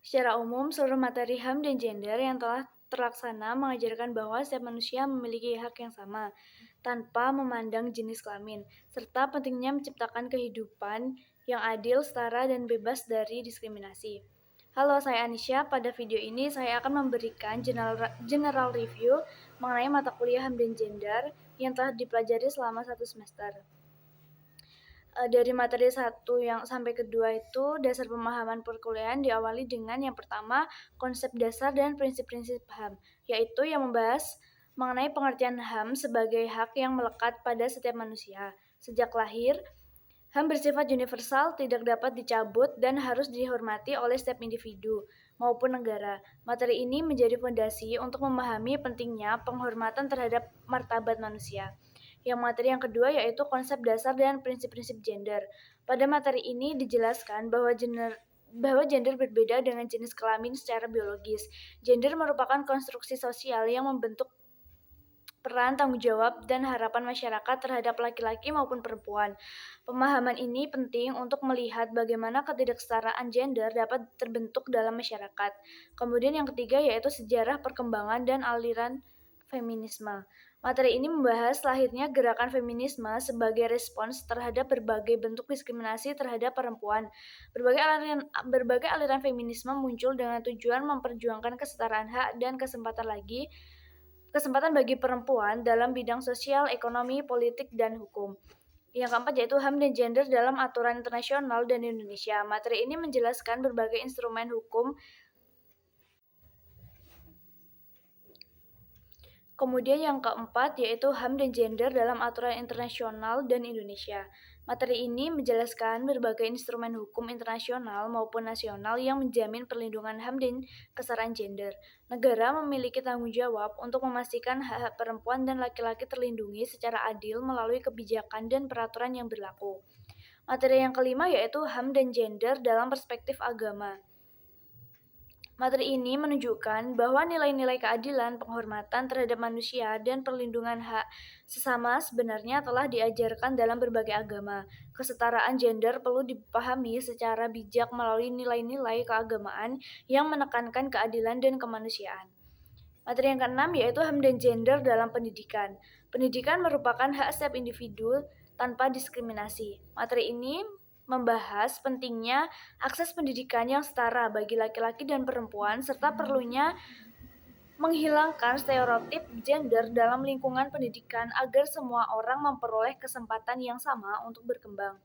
Secara umum, seluruh materi HAM dan gender yang telah terlaksana mengajarkan bahwa setiap manusia memiliki hak yang sama, tanpa memandang jenis kelamin, serta pentingnya menciptakan kehidupan yang adil, setara, dan bebas dari diskriminasi. Halo, saya Anisha. Pada video ini saya akan memberikan general review mengenai mata kuliah HAM dan gender yang telah dipelajari selama 1 semester. Dari materi 1 yang sampai kedua itu dasar pemahaman perkuliahan diawali dengan yang pertama konsep dasar dan prinsip-prinsip HAM, yaitu yang membahas mengenai pengertian HAM sebagai hak yang melekat pada setiap manusia. Sejak lahir, HAM bersifat universal, tidak dapat dicabut, dan harus dihormati oleh setiap individu maupun negara. Materi ini menjadi fondasi untuk memahami pentingnya penghormatan terhadap martabat manusia. Yang materi yang kedua yaitu konsep dasar dan prinsip-prinsip gender. Pada materi ini dijelaskan bahwa gender berbeda dengan jenis kelamin secara biologis. Gender merupakan konstruksi sosial yang membentuk peran, tanggung jawab, dan harapan masyarakat terhadap laki-laki maupun perempuan. Pemahaman ini penting untuk melihat bagaimana ketidaksetaraan gender dapat terbentuk dalam masyarakat. Kemudian yang ketiga yaitu sejarah perkembangan dan aliran feminisme. Materi ini membahas lahirnya gerakan feminisme sebagai respons terhadap berbagai bentuk diskriminasi terhadap perempuan. Berbagai aliran feminisme muncul dengan tujuan memperjuangkan kesetaraan hak dan kesempatan bagi perempuan dalam bidang sosial, ekonomi, politik, dan hukum. Yang keempat yaitu HAM dan gender dalam aturan internasional dan Indonesia. Materi ini menjelaskan berbagai instrumen hukum. Kemudian yang keempat yaitu HAM dan gender dalam aturan internasional dan Indonesia. Materi ini menjelaskan berbagai instrumen hukum internasional maupun nasional yang menjamin perlindungan HAM dan kesetaraan gender. Negara memiliki tanggung jawab untuk memastikan hak-hak perempuan dan laki-laki terlindungi secara adil melalui kebijakan dan peraturan yang berlaku. Materi yang kelima yaitu HAM dan gender dalam perspektif agama. Materi ini menunjukkan bahwa nilai-nilai keadilan, penghormatan terhadap manusia, dan perlindungan hak sesama sebenarnya telah diajarkan dalam berbagai agama. Kesetaraan gender perlu dipahami secara bijak melalui nilai-nilai keagamaan yang menekankan keadilan dan kemanusiaan. Materi yang keenam yaitu HAM dan gender dalam pendidikan. Pendidikan merupakan hak setiap individu tanpa diskriminasi. Materi ini membahas pentingnya akses pendidikan yang setara bagi laki-laki dan perempuan serta perlunya menghilangkan stereotip gender dalam lingkungan pendidikan agar semua orang memperoleh kesempatan yang sama untuk berkembang.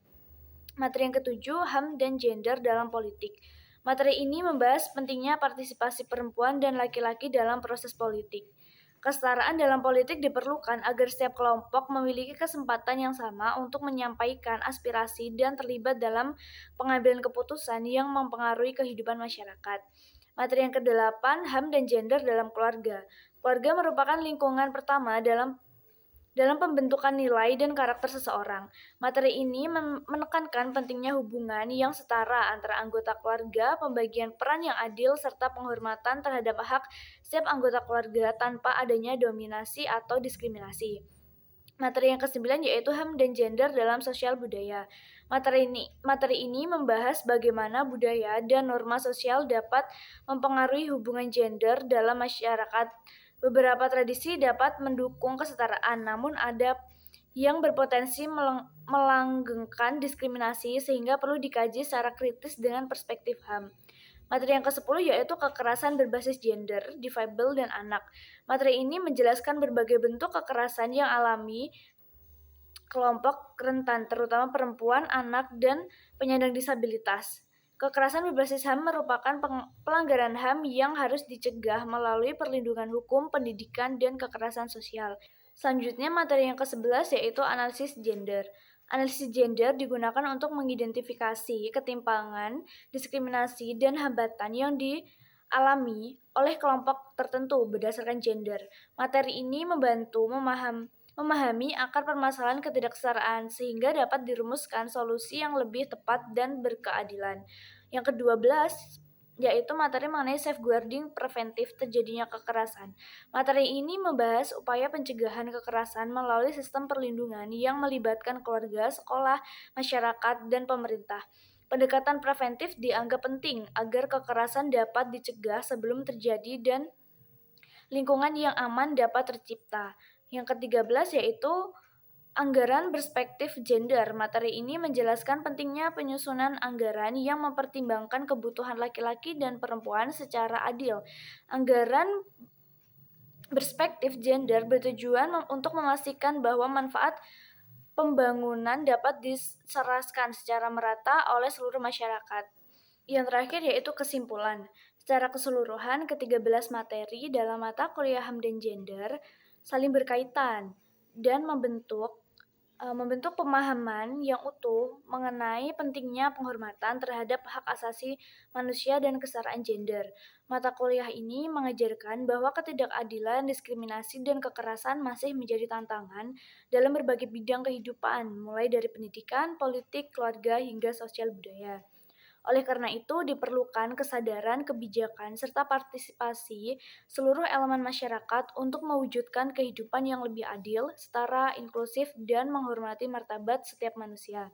Materi yang ketujuh, HAM dan gender dalam politik. Materi ini membahas pentingnya partisipasi perempuan dan laki-laki dalam proses politik. Kesetaraan dalam politik diperlukan agar setiap kelompok memiliki kesempatan yang sama untuk menyampaikan aspirasi dan terlibat dalam pengambilan keputusan yang mempengaruhi kehidupan masyarakat. Materi yang kedelapan, HAM dan gender dalam keluarga. Keluarga merupakan lingkungan pertama dalam pembentukan nilai dan karakter seseorang. Materi ini menekankan pentingnya hubungan yang setara antara anggota keluarga, pembagian peran yang adil, serta penghormatan terhadap hak setiap anggota keluarga tanpa adanya dominasi atau diskriminasi. Materi yang kesembilan yaitu HAM dan gender dalam sosial budaya. Materi ini membahas bagaimana budaya dan norma sosial dapat mempengaruhi hubungan gender dalam masyarakat. Beberapa tradisi dapat mendukung kesetaraan, namun ada yang berpotensi melanggengkan diskriminasi sehingga perlu dikaji secara kritis dengan perspektif HAM. Materi yang ke-10 yaitu kekerasan berbasis gender, difabel, dan anak. Materi ini menjelaskan berbagai bentuk kekerasan yang alami kelompok rentan, terutama perempuan, anak, dan penyandang disabilitas. Kekerasan berbasis HAM merupakan pelanggaran HAM yang harus dicegah melalui perlindungan hukum, pendidikan, dan kekerasan sosial. Selanjutnya, materi yang ke-11 yaitu analisis gender. Analisis gender digunakan untuk mengidentifikasi ketimpangan, diskriminasi, dan hambatan yang dialami oleh kelompok tertentu berdasarkan gender. Materi ini membantu memahami akar permasalahan ketidaksetaraan sehingga dapat dirumuskan solusi yang lebih tepat dan berkeadilan. Yang ke-12 yaitu materi mengenai safeguarding preventif terjadinya kekerasan. Materi ini membahas upaya pencegahan kekerasan melalui sistem perlindungan yang melibatkan keluarga, sekolah, masyarakat, dan pemerintah. Pendekatan preventif dianggap penting agar kekerasan dapat dicegah sebelum terjadi dan lingkungan yang aman dapat tercipta. Yang ke-13 yaitu anggaran berspektif gender. Materi ini menjelaskan pentingnya penyusunan anggaran yang mempertimbangkan kebutuhan laki-laki dan perempuan secara adil. Anggaran berspektif gender bertujuan untuk memastikan bahwa manfaat pembangunan dapat diserahkan secara merata oleh seluruh masyarakat. Yang terakhir yaitu kesimpulan. Secara keseluruhan, ke-13 materi dalam mata kuliah HAM dan Gender saling berkaitan dan membentuk pemahaman yang utuh mengenai pentingnya penghormatan terhadap hak asasi manusia dan kesetaraan gender. Mata kuliah ini mengajarkan bahwa ketidakadilan, diskriminasi, dan kekerasan masih menjadi tantangan dalam berbagai bidang kehidupan, mulai dari pendidikan, politik, keluarga, hingga sosial budaya. Oleh karena itu, diperlukan kesadaran, kebijakan, serta partisipasi seluruh elemen masyarakat untuk mewujudkan kehidupan yang lebih adil, setara, inklusif, dan menghormati martabat setiap manusia.